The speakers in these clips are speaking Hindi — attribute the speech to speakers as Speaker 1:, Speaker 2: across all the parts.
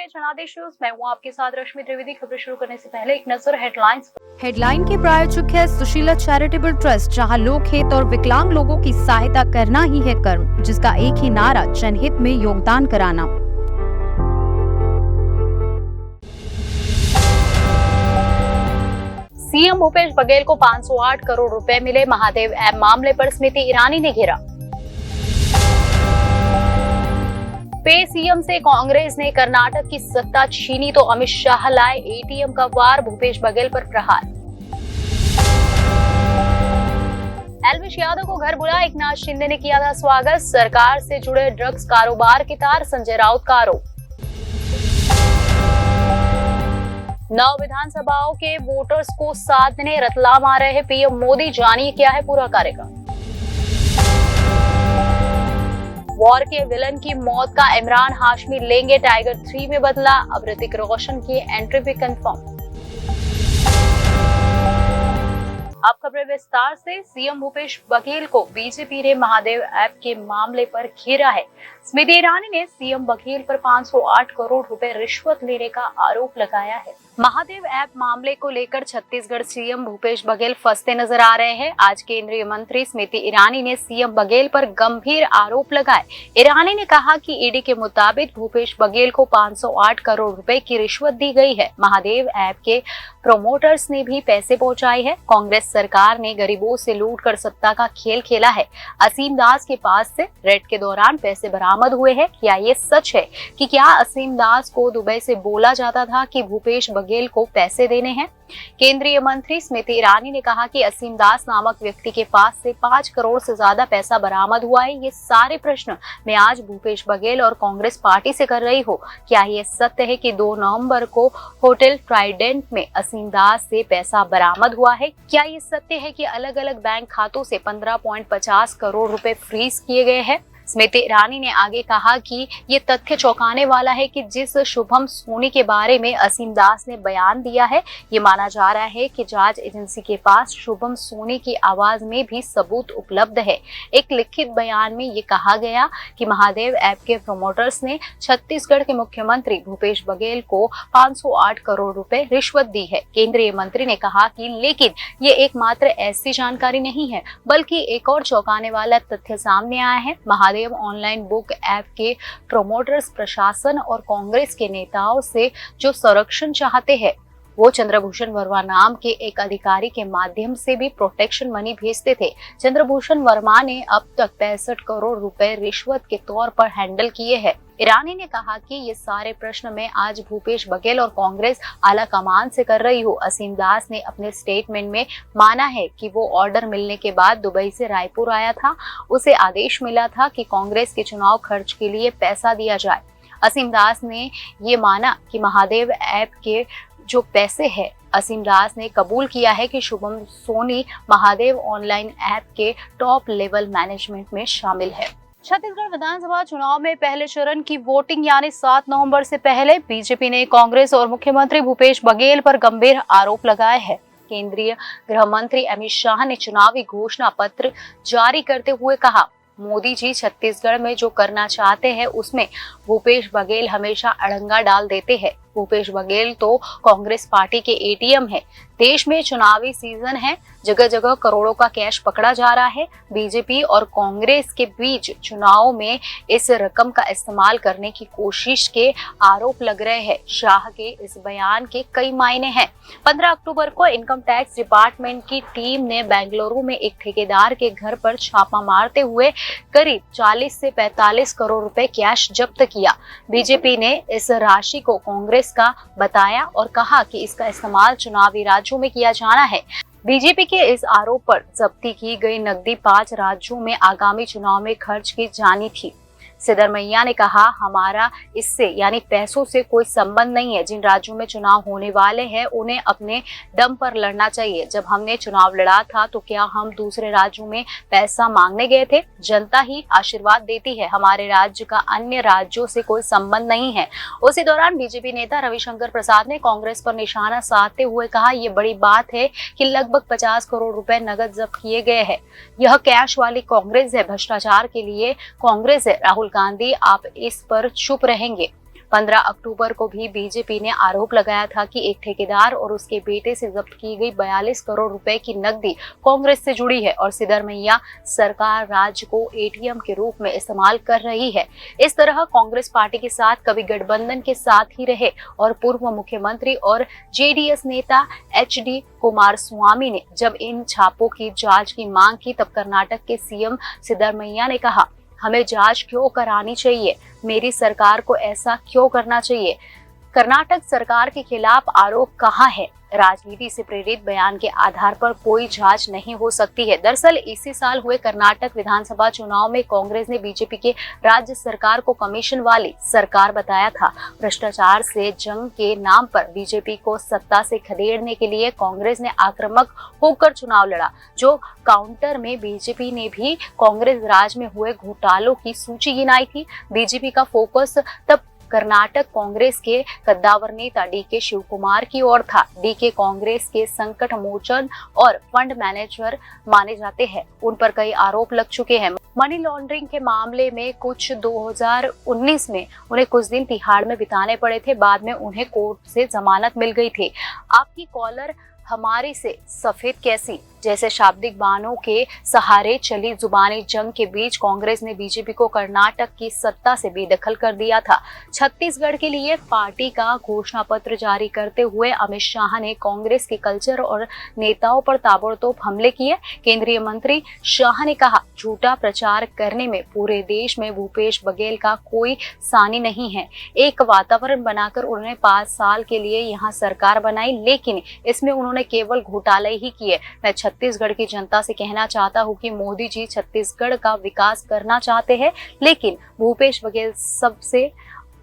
Speaker 1: में जनादेश न्यूज, मैं हूँ आपके साथ रश्मि त्रिवेदी। खबर शुरू करने से पहले एक नजर हेडलाइंस।
Speaker 2: हेडलाइन के प्रायोजक है सुशीला चैरिटेबल ट्रस्ट, जहां लोक हित और विकलांग लोगों की सहायता करना ही है कर्म, जिसका एक ही नारा जनहित में योगदान कराना।
Speaker 1: सीएम भूपेश बघेल को 508 करोड़ रुपए मिले। महादेव ऐप मामले पर स्मृति ईरानी ने घेरा। पे सीएम से कांग्रेस ने कर्नाटक की सत्ता छीनी तो अमित शाह लाए एटीएम का वार। भूपेश बघेल पर प्रहार। एलविश यादव को घर बुलाया, एकनाथ शिंदे ने किया था स्वागत। सरकार से जुड़े ड्रग्स कारोबार के तार, संजय राउत का आरोप। 9 विधानसभाओं के वोटर्स को साथ देने रतलाम आ रहे हैं पीएम मोदी। जानिए क्या है पूरा कार्यक्रम। वॉर के विलन की मौत का इमरान हाशमी लेंगे टाइगर 3 में बदला। अब ऋतिक रोशन की एंट्री भी कंफर्म। अब खबरें विस्तार से। सीएम भूपेश बघेल को बीजेपी ने महादेव ऐप के मामले पर घेरा है। स्मृति ईरानी ने सीएम बघेल पर 508 करोड़ रुपए रिश्वत लेने का आरोप लगाया है। महादेव ऐप मामले को लेकर छत्तीसगढ़ सीएम भूपेश बघेल फंसते नजर आ रहे हैं। आज केंद्रीय मंत्री स्मृति ईरानी ने सीएम बघेल पर गंभीर आरोप लगाए। ईरानी ने कहा कि ईडी के मुताबिक भूपेश बघेल को 508 करोड़ रुपए की रिश्वत दी गई है। महादेव ऐप के प्रोमोटर्स ने भी पैसे पहुंचाए हैं। कांग्रेस सरकार ने गरीबों से लूट कर सत्ता का खेल खेला है। असीम दास के पास से रेड के दौरान पैसे बरामद हुए हैं। क्या ये सच है कि क्या असीम दास को दुबई से बोला जाता था कि भूपेश बघेल को पैसे देने हैं? केंद्रीय मंत्री स्मृति ईरानी ने कहा कि असीम दास नामक व्यक्ति के पास से 5 करोड़ से ज्यादा पैसा बरामद हुआ है। ये सारे प्रश्न मैं आज भूपेश बघेल और कांग्रेस पार्टी से कर रही हूँ। क्या ये सत्य है कि 2 नवंबर को होटल ट्राइडेंट में असीम दास से पैसा बरामद हुआ है? क्या ये सत्य है कि अलग अलग बैंक खातों से 15.50 करोड़ रुपए फ्रीज किए गए हैं? स्मृति ईरानी ने आगे कहा कि ये तथ्य चौंकाने वाला है कि जिस शुभम सोनी के बारे में असीम दास ने बयान दिया है, ये माना जा रहा है कि जांच एजेंसी के पास शुभम सोनी की आवाज में भी सबूत उपलब्ध है। एक लिखित बयान में ये कहा गया कि महादेव ऐप के प्रमोटर्स ने छत्तीसगढ़ के मुख्यमंत्री भूपेश बघेल को 508 करोड़ रुपए रिश्वत दी है। केंद्रीय मंत्री ने कहा कि लेकिन ये एकमात्र ऐसी जानकारी नहीं है, बल्कि एक और चौंकाने वाला तथ्य सामने आया है। महादेव ऑनलाइन बुक ऐप के प्रोमोटर्स प्रशासन और कांग्रेस के नेताओं से जो संरक्षण चाहते हैं, वो चंद्रभूषण वर्मा नाम के एक अधिकारी के माध्यम से भी प्रोटेक्शन मनी भेजते थे। चंद्रभूषण वर्मा ने अब तक 65 करोड़ रुपए रिश्वत के तौर पर हैंडल किए हैं। ईरानी ने कहा कि ये सारे प्रश्न मैं आज भूपेश बघेल और कांग्रेस आला कमान से कर रही हूँ। असीम दास ने अपने स्टेटमेंट में माना है कि वो ऑर्डर मिलने के बाद दुबई से रायपुर आया था। उसे आदेश मिला था कि कांग्रेस के चुनाव खर्च के लिए पैसा दिया जाए। असीम दास ने ये माना कि महादेव ऐप के जो पैसे है, असीम दास ने कबूल किया है कि शुभम सोनी महादेव ऑनलाइन ऐप के टॉप लेवल मैनेजमेंट में शामिल है। छत्तीसगढ़ विधानसभा चुनाव में पहले चरण की वोटिंग यानी 7 नवंबर से पहले बीजेपी ने कांग्रेस और मुख्यमंत्री भूपेश बघेल पर गंभीर आरोप लगाए हैं। केंद्रीय गृह मंत्री अमित शाह ने चुनावी घोषणा पत्र जारी करते हुए कहा, मोदी जी छत्तीसगढ़ में जो करना चाहते हैं उसमें भूपेश बघेल हमेशा अड़ंगा डाल देते हैं। भूपेश बघेल तो कांग्रेस पार्टी के एटीएम है। देश में चुनावी सीजन है, जगह जगह करोड़ों का कैश पकड़ा जा रहा है। बीजेपी और कांग्रेस के बीच चुनाव में इस रकम का इस्तेमाल करने की कोशिश के आरोप लग रहे हैं। शाह के इस बयान के कई मायने हैं। 15 अक्टूबर को इनकम टैक्स डिपार्टमेंट की टीम ने बेंगलुरु में एक ठेकेदार के घर पर छापा मारते हुए करीब 40 से 45 करोड़ रुपए कैश जब्त किया। बीजेपी ने इस राशि को कांग्रेस का बताया और कहा कि इसका इस्तेमाल चुनावी राज्यों में किया जाना है। बीजेपी के इस आरोप पर जब्ती की गई नकदी 5 राज्यों में आगामी चुनाव में खर्च की जानी थी। सिद्धरमैया ने कहा, हमारा इससे यानी पैसों से कोई संबंध नहीं है। जिन राज्यों में चुनाव होने वाले हैं उन्हें अपने दम पर लड़ना चाहिए। जब हमने चुनाव लड़ा था तो क्या हम दूसरे राज्यों में पैसा मांगने गए थे? जनता ही आशीर्वाद देती है। हमारे राज्य का अन्य राज्यों से कोई संबंध नहीं है। उसी दौरान बीजेपी नेता रविशंकर प्रसाद ने कांग्रेस पर निशाना साधते हुए कहा, ये बड़ी बात है कि लगभग 50 करोड़ रुपए नकद जब्त किए गए हैं। यह कैश वाली कांग्रेस है, भ्रष्टाचार के लिए कांग्रेस है। राहुल गांधी, आप इस पर चुप रहेंगे? 15 अक्टूबर को भी बीजेपी ने आरोप लगाया था कि एक ठेकेदार और उसके बेटे से जब्त की गई 42 करोड़ रुपए की नकदी कांग्रेस से जुड़ी है और सिद्धरमैया सरकार राज्य को एटीएम के रूप में इस्तेमाल कर रही है। इस तरह कांग्रेस पार्टी के साथ कभी गठबंधन के साथ ही रहे और पूर्व मुख्यमंत्री और जेडीएस नेता एचडी कुमारस्वामी ने जब इन छापों की जांच की मांग की तब कर्नाटक के सीएम सिद्धरमैया ने कहा, हमें जांच क्यों करानी चाहिए, मेरी सरकार को ऐसा क्यों करना चाहिए। कर्नाटक सरकार के खिलाफ आरोप कहाँ है। राजनीति से प्रेरित बयान के आधार पर कोई जांच नहीं हो सकती है। दरअसल इसी साल हुए कर्नाटक विधानसभा चुनाव में कांग्रेस ने बीजेपी के राज्य सरकार को कमीशन वाली सरकार बताया था। भ्रष्टाचार से जंग के नाम पर बीजेपी को सत्ता से खदेड़ने के लिए कांग्रेस ने आक्रामक होकर चुनाव लड़ा। जो काउंटर में बीजेपी ने भी कांग्रेस राज में हुए घोटालों की सूची गिनाई थी। बीजेपी का फोकस तब कर्नाटक कांग्रेस के कद्दावर नेता डीके शिवकुमार की ओर था। डीके कांग्रेस के संकट मोचन और फंड मैनेजर माने जाते हैं। उन पर कई आरोप लग चुके हैं। मनी लॉन्ड्रिंग के मामले में 2019 में उन्हें कुछ दिन तिहाड़ में बिताने पड़े थे। बाद में उन्हें कोर्ट से जमानत मिल गई थी। आपकी कॉलर हमारी से सफेद कैसी जैसे शाब्दिक बाणों के सहारे चली जुबानी जंग के बीच कांग्रेस ने बीजेपी को कर्नाटक की सत्ता से बेदखल कर दिया था। छत्तीसगढ़ के लिए पार्टी का घोषणा पत्र जारी करते हुए अमित शाह ने कांग्रेस के कल्चर और नेताओं पर ताबड़तोड़ हमले किए। केंद्रीय मंत्री शाह ने कहा, झूठा प्रचार करने में पूरे देश में भूपेश बघेल का कोई सानी नहीं है। एक वातावरण बनाकर उन्होंने 5 साल के लिए यहाँ सरकार बनाई, लेकिन इसमें उन्होंने केवल घोटाले ही किए। मैं छत्तीसगढ़ की जनता से कहना चाहता हूं कि मोदी जी छत्तीसगढ़ का विकास करना चाहते हैं, लेकिन भूपेश बघेल सबसे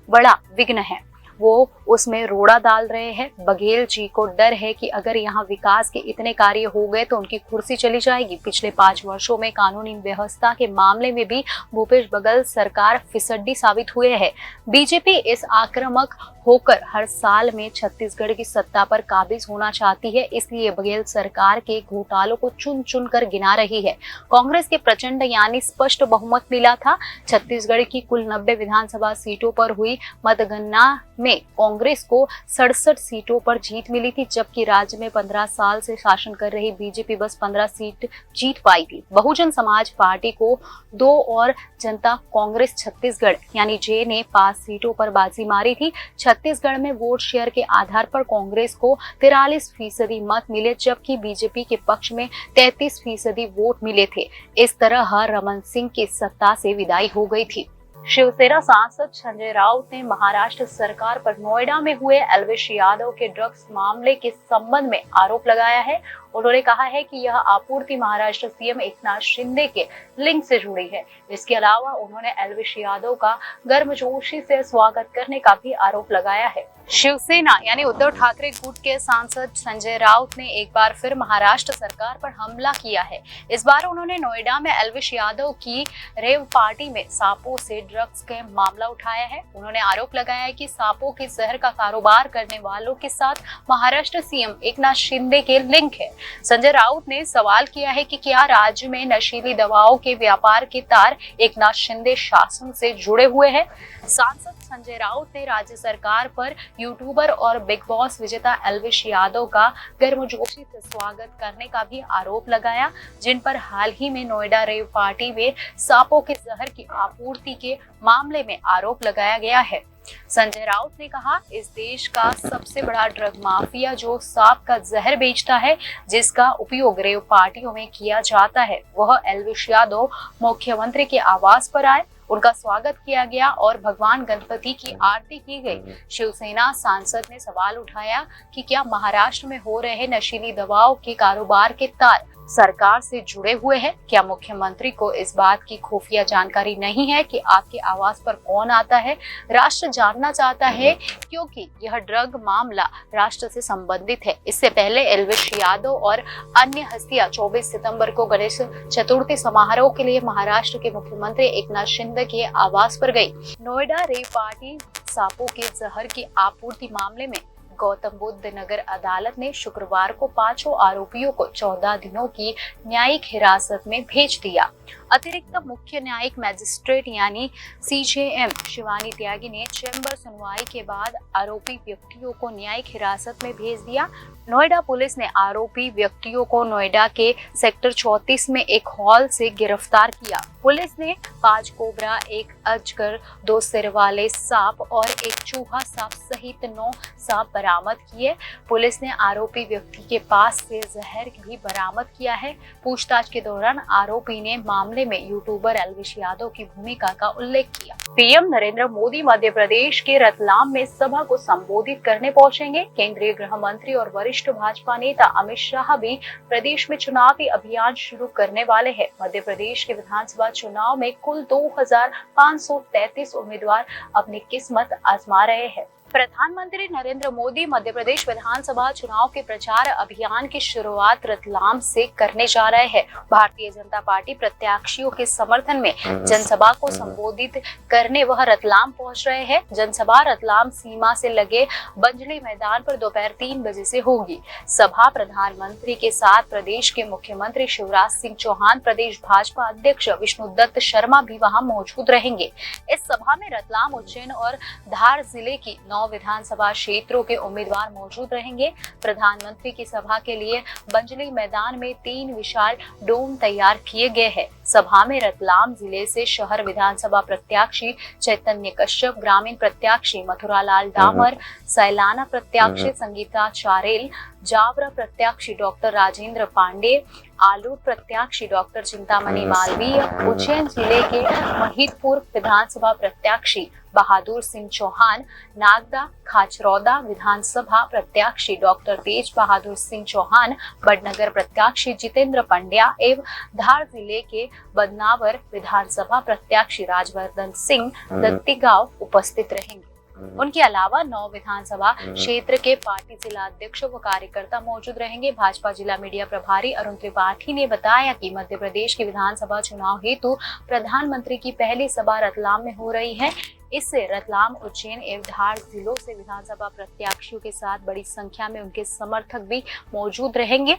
Speaker 1: बड़ा विघ्न है। वो उसमें रोड़ा डाल रहे हैं। बघेल जी को डर है कि अगर यहाँ विकास के इतने कार्य हो गए तो उनकी कुर्सी चली जाएगी। पिछले 5 वर्षों में कानूनी व्यवस्था के मामले में भी भूपेश बघेल सरकार फिसड्डी साबित हुए है। बीजेपी इस आक्रामक होकर हर साल में छत्तीसगढ़ की सत्ता पर काबिज होना चाहती है, इसलिए बघेल सरकार के घोटालों को चुन चुन कर गिना रही है। कांग्रेस के प्रचंड यानी स्पष्ट बहुमत मिला था। छत्तीसगढ़ की कुल 90 विधानसभा सीटों पर हुई मतगणना में कांग्रेस को 67 सीटों पर जीत मिली थी, जबकि राज्य में 15 साल से शासन कर रही बीजेपी बस 15 सीट जीत पाई थी। बहुजन समाज पार्टी को 2 और जनता कांग्रेस छत्तीसगढ़ यानी जे ने 5 सीटों पर बाजी मारी थी। छत्तीसगढ़ में वोट शेयर के आधार पर कांग्रेस को 43% मत मिले, जबकि बीजेपी के पक्ष में 33% वोट मिले थे। इस तरह रमन सिंह की सत्ता से विदाई हो गई थी। शिवसेना सांसद संजय राउत ने महाराष्ट्र सरकार पर नोएडा में हुए एल्विश यादव के ड्रग्स मामले के संबंध में आरोप लगाया है। उन्होंने कहा है कि यह आपूर्ति महाराष्ट्र सीएम एकनाथ शिंदे के लिंक से जुड़ी है। इसके अलावा उन्होंने एल्विश यादव का गर्मजोशी से स्वागत करने का भी आरोप लगाया है। शिवसेना यानी उद्धव ठाकरे गुट के सांसद संजय राउत ने एक बार फिर महाराष्ट्र सरकार पर हमला किया है। इस बार उन्होंने नोएडा में एल्विश यादव की रेव पार्टी में सांपों से ड्रग्स के मामला उठाया है। उन्होंने आरोप लगाया है कि सांपों के जहर का कारोबार करने वालों के साथ महाराष्ट्र सीएम एकनाथ शिंदे के लिंक है। संजय राउत ने सवाल किया है कि क्या राज्य में नशीली दवाओं के व्यापार के तार एकनाथ शिंदे शासन से जुड़े हुए हैं। सांसद संजय राउत ने राज्य सरकार पर यूट्यूबर और बिग बॉस विजेता एल्विश यादव का गर्मजोशी से स्वागत करने का भी आरोप लगाया, जिन पर हाल ही में नोएडा रेव पार्टी में सांपों के जहर की आपूर्ति के मामले में आरोप लगाया गया है। संजय राउत ने कहा, इस देश का सबसे बड़ा ड्रग माफिया जो सांप का जहर बेचता है, जिसका उपयोग रेव पार्टियों में किया जाता है, वह एल्विश यादव मुख्यमंत्री के आवास पर आए, उनका स्वागत किया गया और भगवान गणपति की आरती की गई। शिवसेना सांसद ने सवाल उठाया कि क्या महाराष्ट्र में हो रहे नशीली दवाओं के कारोबार के तार सरकार से जुड़े हुए हैं। क्या मुख्यमंत्री को इस बात की खुफिया जानकारी नहीं है कि आपके आवास पर कौन आता है। राष्ट्र जानना चाहता है क्योंकि यह ड्रग मामला राष्ट्र से संबंधित है। इससे पहले एल्विश यादव और अन्य हस्तियां 24 सितंबर को गणेश चतुर्थी समारोह के लिए महाराष्ट्र के मुख्यमंत्री एकनाथ शिंदे के आवास पर गई। नोएडा रेव पार्टी सांपों के जहर की आपूर्ति मामले में गौतम बुद्ध नगर अदालत ने शुक्रवार को पांचों आरोपियों को 14 दिनों की न्यायिक हिरासत में भेज दिया। अतिरिक्त मुख्य न्यायिक मैजिस्ट्रेट यानी सीजेएम शिवानी त्यागी ने चैम्बर सुनवाई के बाद आरोपी व्यक्तियों को न्यायिक हिरासत में भेज दिया। नोएडा पुलिस ने आरोपी व्यक्तियों को नोएडा के सेक्टर 34 में एक हॉल से गिरफ्तार किया। पुलिस ने 5 कोबरा, 1 अजगर, 2 सिर वाले सांप और 1 चूहा सांप सहित 9 सांप बरामद किए। पुलिस ने आरोपी व्यक्ति के पास से जहर भी बरामद किया है। पूछताछ के दौरान आरोपी ने मामले में यूट्यूबर एल्विश यादव की भूमिका का उल्लेख किया। पीएम नरेंद्र मोदी मध्य प्रदेश के रतलाम में सभा को संबोधित करने पहुंचेंगे। केंद्रीय गृह मंत्री और वरिष्ठ भाजपा नेता अमित शाह भी प्रदेश में चुनावी अभियान शुरू करने वाले हैं। मध्य प्रदेश के विधानसभा चुनाव में कुल 2533 उम्मीदवार अपनी किस्मत आजमा रहे हैं। प्रधानमंत्री नरेंद्र मोदी मध्य प्रदेश विधानसभा चुनाव के प्रचार अभियान की शुरुआत रतलाम से करने जा रहे हैं। भारतीय जनता पार्टी प्रत्याशियों के समर्थन में जनसभा को संबोधित करने वह रतलाम पहुंच रहे हैं। जनसभा रतलाम सीमा से लगे बंजली मैदान पर दोपहर 3 बजे से होगी। सभा प्रधानमंत्री के साथ प्रदेश के मुख्यमंत्री शिवराज सिंह चौहान, प्रदेश भाजपा अध्यक्ष विष्णुदत्त शर्मा भी वहां मौजूद रहेंगे। इस सभा में रतलाम, उज्जैन और धार जिले की 9 विधानसभा क्षेत्रों के उम्मीदवार मौजूद रहेंगे। प्रधानमंत्री की सभा के लिए बंजली मैदान में 3 विशाल डोम तैयार किए गए हैं। सभा में रतलाम जिले से शहर विधानसभा प्रत्याशी चैतन्य कश्यप, ग्रामीण प्रत्याशी मथुरालाल डामर, सैलाना प्रत्याशी संगीता चारेल, जावरा प्रत्याशी डॉक्टर राजेंद्र पांडे, आलूर प्रत्याशी डॉक्टर चिंतामणि मालवीय, उज्जैन जिले के महिदपुर विधानसभा प्रत्याशी बहादुर सिंह चौहान, नागदा खाचरौदा विधानसभा प्रत्याशी डॉक्टर तेज बहादुर सिंह चौहान, बड़नगर प्रत्याशी जितेंद्र पंड्या एवं धार जिले के बदनावर विधानसभा प्रत्याशी राजवर्धन सिंह दत्तीगांव उपस्थित रहेंगे। उनके अलावा 9 विधानसभा क्षेत्र के पार्टी जिला अध्यक्ष व कार्यकर्ता मौजूद रहेंगे। भाजपा जिला मीडिया प्रभारी अरुण त्रिपाठी ने बताया कि मध्य प्रदेश के विधानसभा चुनाव हेतु प्रधानमंत्री की पहली सभा रतलाम में हो रही है। इससे रतलाम, उज्जैन एवं धार जिलों से विधानसभा प्रत्याशियों के साथ बड़ी संख्या में उनके समर्थक भी मौजूद रहेंगे।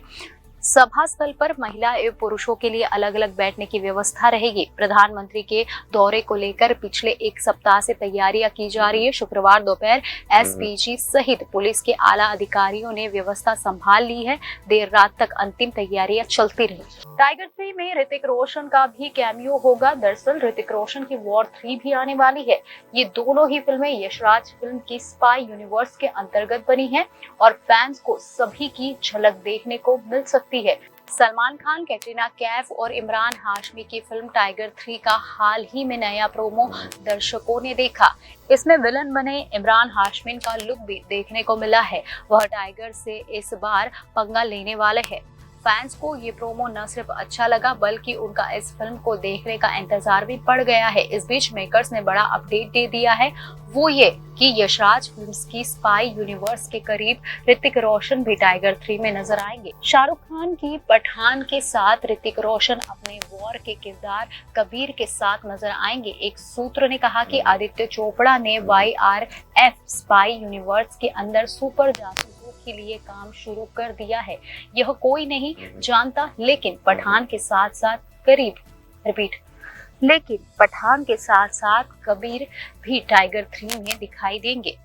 Speaker 1: सभा स्थल पर महिला एवं पुरुषों के लिए अलग अलग बैठने की व्यवस्था रहेगी। प्रधानमंत्री के दौरे को लेकर पिछले 1 सप्ताह से तैयारियां की जा रही है। शुक्रवार दोपहर एसपीजी सहित पुलिस के आला अधिकारियों ने व्यवस्था संभाल ली है। देर रात तक अंतिम तैयारियां चलती रही। टाइगर 3 में ऋतिक रोशन का भी कैमियो होगा। दरअसल ऋतिक रोशन की वॉर 3 भी आने वाली है। ये दोनों ही फिल्में यशराज फिल्म की स्पाई यूनिवर्स के अंतर्गत बनी है और फैंस को सभी की झलक देखने को मिल सकती है। सलमान खान, कैटरीना कैफ और इमरान हाशमी की फिल्म टाइगर 3 का हाल ही में नया प्रोमो दर्शकों ने देखा। इसमें विलन बने इमरान हाशमी का लुक भी देखने को मिला है। वह टाइगर से इस बार पंगा लेने वाले हैं। फैंस को ये प्रोमो न सिर्फ अच्छा लगा बल्कि उनका इस फिल्म को देखने का इंतजार भी पड़ गया है। इस बीच मेकर्स ने बड़ा अपडेट दे दिया है, वो ये कि यशराज फिल्म्स की स्पाई यूनिवर्स के करीब ऋतिक रोशन भी टाइगर 3 में नजर आएंगे। शाहरुख खान की पठान के साथ ऋतिक रोशन अपने वॉर के किरदार कबीर के साथ नजर आएंगे। एक सूत्र ने कहा कि आदित्य चोपड़ा ने YRF स्पाई यूनिवर्स के अंदर सुपर जासूस के लिए काम शुरू कर दिया है। यह कोई नहीं जानता, लेकिन पठान के साथ साथ कबीर भी टाइगर 3 में दिखाई देंगे।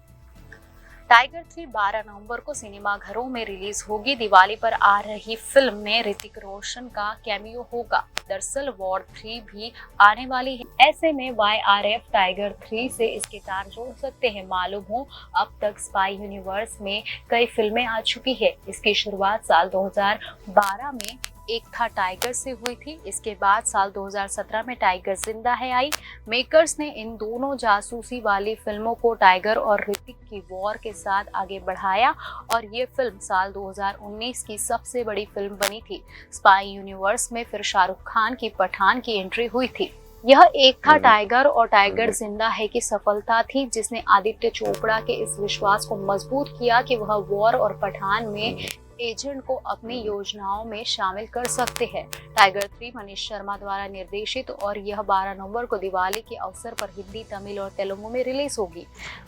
Speaker 1: टाइगर 3 12 नवंबर को सिनेमाघरों में रिलीज होगी। दिवाली पर आ रही फिल्म में ऋतिक रोशन का कैमियो होगा। दरअसल वॉर 3 भी आने वाली है। ऐसे में YRF टाइगर 3 से इसके तार जोड़ सकते हैं। मालूम हो, अब तक स्पाई यूनिवर्स में कई फिल्में आ चुकी है। इसकी शुरुआत साल 2012 में एक था टाइगर से हुई थी। इसके बाद साल 2017 में टाइगर जिंदा है आई। मेकर्स ने इन दोनों जासूसी वाली फिल्मों को टाइगर और ऋतिक की वॉर के साथ आगे बढ़ाया और ये फिल्म साल 2019 की सबसे बड़ी फिल्म बनी थी। स्पाई यूनिवर्स में फिर शाहरुख खान की पठान की एंट्री हुई थी। यह एक था टाइगर और टाइगर जिंदा है की सफलता थी, जिसने आदित्य चोपड़ा के इस विश्वास को मजबूत किया कि वह वॉर और पठान में एजेंट को अपनी योजनाओं में शामिल कर सकते हैं। टाइगर 3 मनीष शर्मा द्वारा निर्देशित और यह 12 नवंबर को दिवाली के अवसर पर हिंदी, तमिल और तेलुगु में रिलीज होगी।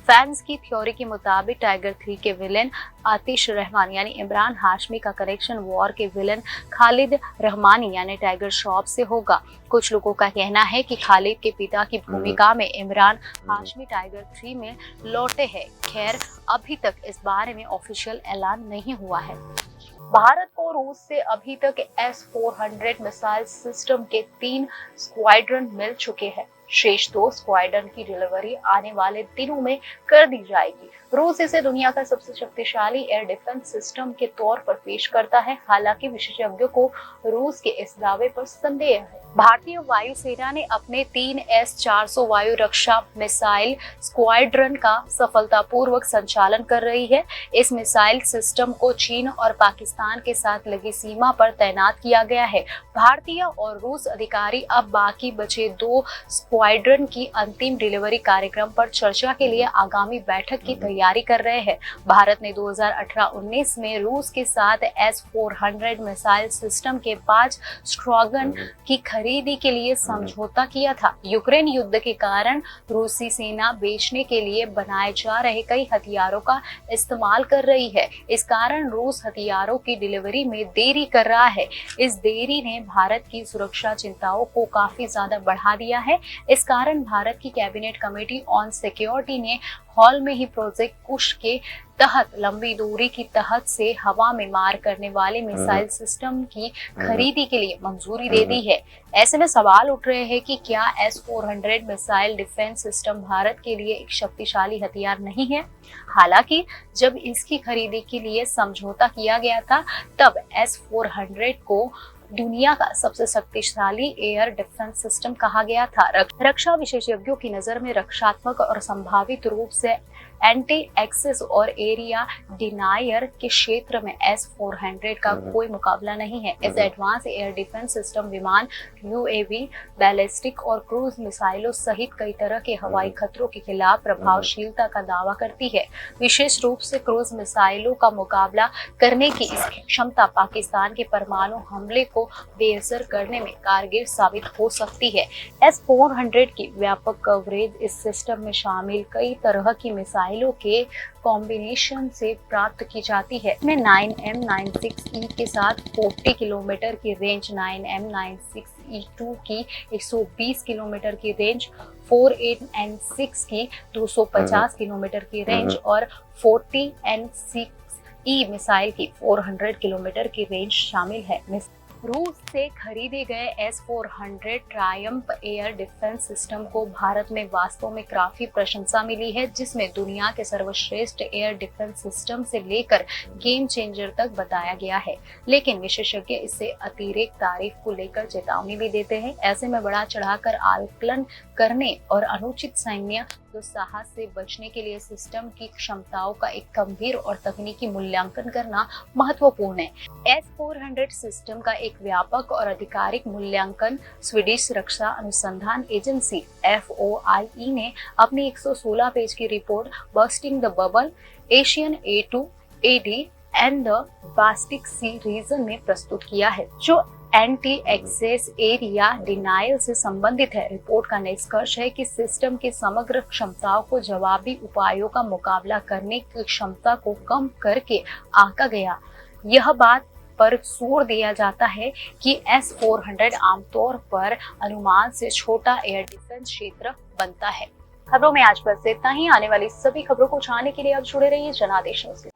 Speaker 1: फैंस की थ्योरी के मुताबिक टाइगर 3 के विलेन आतिश रहमान यानी इमरान हाशमी का कनेक्शन वॉर के विलेन खालिद रहमानी यानी टाइगर श्रॉफ से होगा। कुछ लोगों का कहना है कि खालिद के पिता की भूमिका में इमरान हाशमी टाइगर 3 में लौटे हैं। खैर, अभी तक इस बारे में ऑफिशियल ऐलान नहीं हुआ है। भारत को रूस से अभी तक S-400 मिसाइल सिस्टम के 3 स्क्वाड्रन मिल चुके हैं। शेष 2 स्क्वाड्रन की डिलीवरी आने वाले दिनों में कर दी जाएगी। रूस इसे दुनिया का सबसे शक्तिशाली एयर डिफेंस सिस्टम के तौर पर पेश करता है। हालांकि विशेषज्ञों को रूस के इस दावे पर संदेह है। भारतीय वायुसेना ने अपने 3 S-400 वायु रक्षा मिसाइल स्क्वाड्रन का सफलतापूर्वक संचालन कर रही है। इस मिसाइल सिस्टम को चीन और पाकिस्तान के साथ लगी सीमा पर तैनात किया गया है। भारतीय और रूस अधिकारी अब बाकी बचे 2 स्क्वाड्रन की अंतिम डिलीवरी कार्यक्रम पर चर्चा के लिए आगामी बैठक की तैयारी कर रहे हैं। भारत ने 2018-19 में रूस के साथ S-400 मिसाइल सिस्टम के 5 स्क्वाड्रन की खरीदी के लिए समझौता किया था। यूक्रेन युद्ध के कारण रूसी सेना बेचने के लिए बनाए जा रहे कई हथियारों का इस्तेमाल कर रही है। इस कारण रूस हथियारों की डिलीवरी में देरी कर रहा है। इस देरी ने भारत की सुरक्षा चिंताओं को काफी ज्यादा बढ़ा दिया है। इस कारण भारत की कैबिनेट कमेटी ऑन सिक्योरिटी ने हाल में ही प्रोजेक्ट कुश के तहत लंबी दूरी की तहत से हवा में मार करने वाले मिसाइल सिस्टम की खरीदी के लिए मंजूरी दे दी है। ऐसे में सवाल उठ रहे हैं कि क्या S-400 missile defence system Bharat के लिए एक शक्तिशाली हथियार नहीं है? हालांकि जब इसकी खरीदी के लिए समझौता किया गया था, तब S-400 को दुनिया का सबसे शक्तिशाली एयर डिफेंस सिस्टम कहा गया था। रक्षा विशेषज्ञों की नजर में रक्षात्मक और संभावित रूप से एंटी एक्सेस और एरिया डिनायर के क्षेत्र में S-400 का कोई मुकाबला नहीं है। इस एडवांस एयर डिफेंस सिस्टम विमान, UAV, बैलिस्टिक और क्रूज मिसाइलों सहित कई तरह के हवाई खतरों के खिलाफ प्रभावशीलता का दावा करती है। विशेष रूप से क्रूज मिसाइलों का मुकाबला करने की इसकी क्षमता पाकिस्तान के परमाणु हमले को बेअसर करने में कारगर साबित हो सकती है। S-400 की व्यापक कवरेज इस सिस्टम में शामिल कई तरह की मिसाइलों के कॉम्बिनेशन से प्राप्त की जाती है। इसमें 9M96E के साथ 40 किलोमीटर की रेंज, 9M96E2 की 120 किलोमीटर की रेंज, 48N6 की 250 किलोमीटर की रेंज और 40N6E मिसाइल की 400 किलोमीटर की रेंज शामिल है। रूस से खरीदे गए S-400 Triumph air defence system को भारत में वास्तव में काफी प्रशंसा मिली है, जिसमें दुनिया के सर्वश्रेष्ठ एयर डिफेंस सिस्टम से लेकर गेम चेंजर तक बताया गया है। लेकिन विशेषज्ञ इससे अतिरिक्त तारीफ को लेकर चेतावनी भी देते हैं। ऐसे में बढ़ा चढ़ाकर आकलन करने और अनुचित सैन्य दुस्साहस से बचने के लिए सिस्टम की क्षमताओं का एक गंभीर और तकनीकी मूल्यांकन करना महत्वपूर्ण है। S-400 सिस्टम का एक व्यापक और आधिकारिक मूल्यांकन स्वीडिश रक्षा अनुसंधान एजेंसी FOIE ने अपनी 116 पेज की report busting the bubble, Asian A2, AD and the Baltic Sea region में प्रस्तुत किया है, जो एंटी एक्सेस एरिया डिनायल से संबंधित है। रिपोर्ट का निष्कर्ष है कि सिस्टम की समग्र क्षमताओं को जवाबी उपायों का मुकाबला करने की क्षमता को कम करके आंका गया। यह बात पर जोर दिया जाता है कि S-400 आमतौर पर अनुमान से छोटा एयर डिफेंस क्षेत्र बनता है। खबरों में आज बस इतना ही। आने वाली सभी खबरों को जानने के लिए आप जुड़े रहिए जनादेश न्यूज़।